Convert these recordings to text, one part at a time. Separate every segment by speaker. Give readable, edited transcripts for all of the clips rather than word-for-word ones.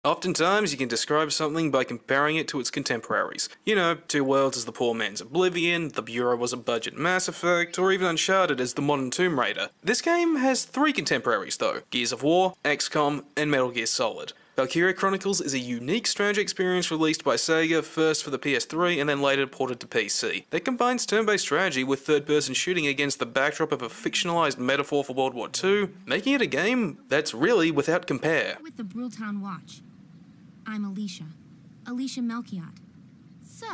Speaker 1: Oftentimes, you can describe something by comparing it to its contemporaries. You know, Two Worlds as the poor man's Oblivion, The Bureau was a budget Mass Effect, or even Uncharted as the modern Tomb Raider. This game has 3 contemporaries though: Gears of War, XCOM, and Metal Gear Solid. Valkyria Chronicles is a unique strategy experience released by Sega, first for the PS3 and then later ported to PC, that combines turn-based strategy with third-person shooting against the backdrop of a fictionalized metaphor for World War II, making it a game that's really without compare.
Speaker 2: With the Brilltown Watch. I'm Alicia Melchiot. So,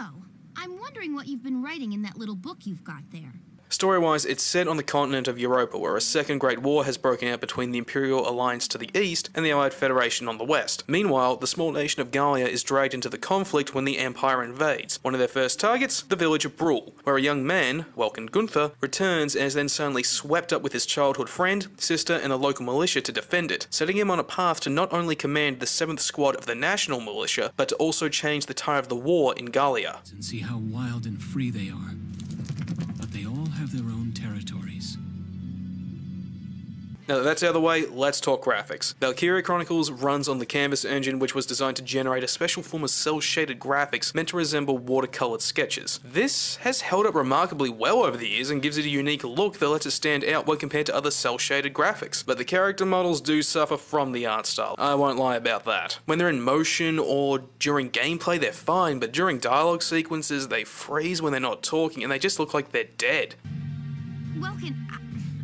Speaker 2: I'm wondering what you've been writing in that little book you've got there.
Speaker 1: Story-wise, it's set on the continent of Europa, where a second Great War has broken out between the Imperial Alliance to the east and the Allied Federation on the west. Meanwhile, the small nation of Gallia is dragged into the conflict when the Empire invades. One of their first targets, the village of Brule, where a young man, Welkin Gunther, returns and is then suddenly swept up with his childhood friend, sister, and a local militia to defend it, setting him on a path to not only command the 7th Squad of the National Militia, but to also change the tide of the war in Gallia.
Speaker 3: And see how wild and free they are. But they all have their own territories.
Speaker 1: Now that that's out of the way, let's talk graphics. Valkyria Chronicles runs on the Canvas engine, which was designed to generate a special form of cel-shaded graphics meant to resemble watercolored sketches. This has held up remarkably well over the years and gives it a unique look that lets it stand out when compared to other cel-shaded graphics. But the character models do suffer from the art style, I won't lie about that. When they're in motion or during gameplay they're fine, but during dialogue sequences they freeze when they're not talking and they just look like they're dead.
Speaker 2: Welkin,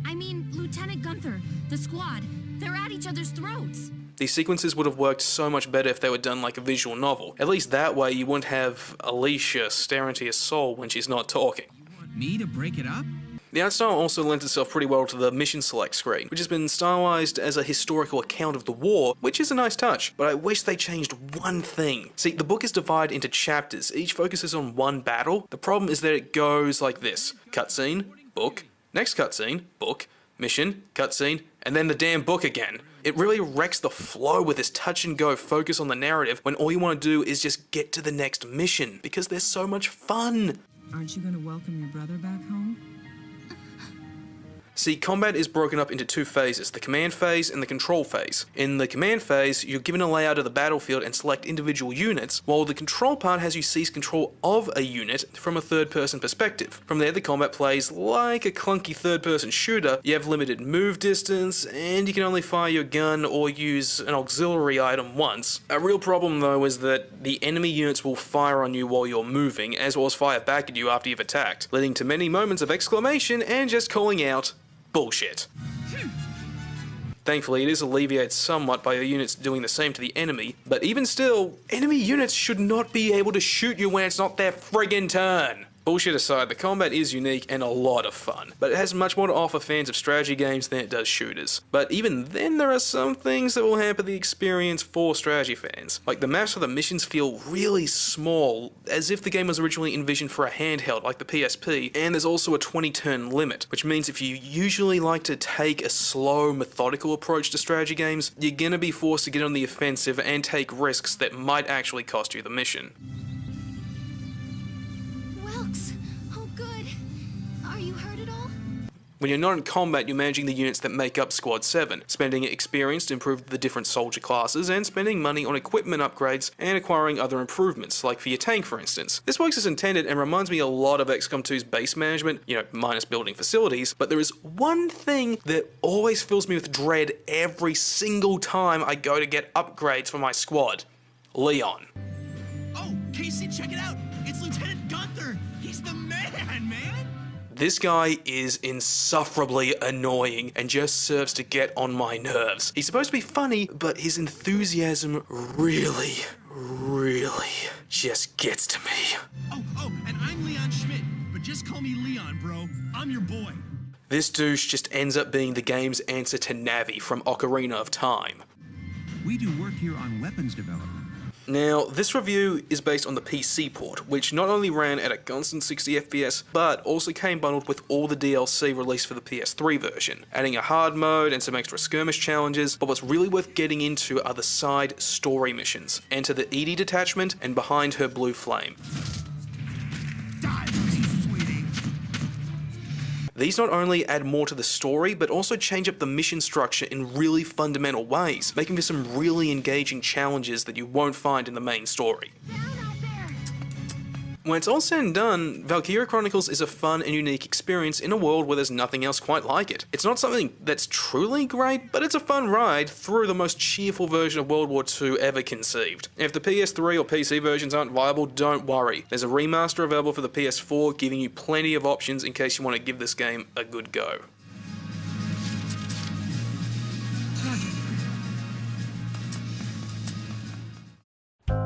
Speaker 2: I mean Lieutenant Gunther, the squad, they're at each other's throats.
Speaker 1: These sequences would have worked so much better if they were done like a visual novel. At least that way you wouldn't have Alicia stare into your soul when she's not talking.
Speaker 3: You want me to break it up?
Speaker 1: The art style also lends itself pretty well to the mission select screen, which has been stylized as a historical account of the war, which is a nice touch, but I wish they changed one thing. See, the book is divided into chapters, each focuses on one battle. The problem is that it goes like this: cutscene, book, next cutscene, book, mission, cutscene, and then the damn book again. It really wrecks the flow with this touch and go focus on the narrative when all you want to do is just get to the next mission, because they're so much fun.
Speaker 4: Aren't you going to welcome your brother back home?
Speaker 1: See, combat is broken up into 2 phases, the command phase and the control phase. In the command phase, you're given a layout of the battlefield and select individual units, while the control part has you seize control of a unit from a third-person perspective. From there, the combat plays like a clunky third-person shooter. You have limited move distance, and you can only fire your gun or use an auxiliary item once. A real problem though is that the enemy units will fire on you while you're moving, as well as fire back at you after you've attacked, leading to many moments of exclamation and just calling out, bullshit. Thankfully, it is alleviated somewhat by the units doing the same to the enemy, but even still, enemy units should not be able to shoot you when it's not their friggin' turn. Bullshit aside, the combat is unique and a lot of fun, but it has much more to offer fans of strategy games than it does shooters. But even then, there are some things that will hamper the experience for strategy fans. Like the maps for the missions feel really small, as if the game was originally envisioned for a handheld like the PSP, and there's also a 20-turn limit, which means if you usually like to take a slow, methodical approach to strategy games, you're gonna be forced to get on the offensive and take risks that might actually cost you the mission.
Speaker 2: Oh good. Are you hurt at all?
Speaker 1: When you're not in combat, you're managing the units that make up Squad 7, spending experience to improve the different soldier classes, and spending money on equipment upgrades and acquiring other improvements, like for your tank for instance. This works as intended and reminds me a lot of XCOM 2's base management, minus building facilities, but there is one thing that always fills me with dread every single time I go to get upgrades for my squad: Leon.
Speaker 5: Oh, Casey, check it out! It's Lieutenant Gunther! He's the man, man!
Speaker 1: This guy is insufferably annoying and just serves to get on my nerves. He's supposed to be funny, but his enthusiasm really just gets to me.
Speaker 5: Oh, and I'm Leon Schmidt, but just call me Leon, bro. I'm your boy.
Speaker 1: This douche just ends up being the game's answer to Navi from Ocarina of Time.
Speaker 6: We do work here on weapons development.
Speaker 1: Now, this review is based on the PC port, which not only ran at a constant 60 FPS, but also came bundled with all the DLC released for the PS3 version, adding a hard mode and some extra skirmish challenges. But what's really worth getting into are the side story missions. Enter the Edie detachment and Behind Her Blue Flame.
Speaker 5: Die, sweetie.
Speaker 1: These not only add more to the story, but also change up the mission structure in really fundamental ways, making for some really engaging challenges that you won't find in the main story. When it's all said and done, Valkyria Chronicles is a fun and unique experience in a world where there's nothing else quite like it. It's not something that's truly great, but it's a fun ride through the most cheerful version of World War II ever conceived. And if the PS3 or PC versions aren't viable, don't worry. There's a remaster available for the PS4, giving you plenty of options in case you want to give this game a good go.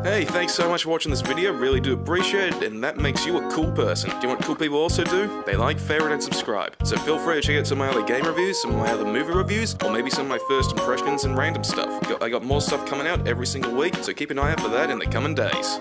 Speaker 1: Hey, thanks so much for watching this video, really do appreciate it, and that makes you a cool person. Do you know what cool people also do? They like, favorite, and subscribe. So feel free to check out some of my other game reviews, some of my other movie reviews, or maybe some of my first impressions and random stuff. I got more stuff coming out every single week, so keep an eye out for that in the coming days.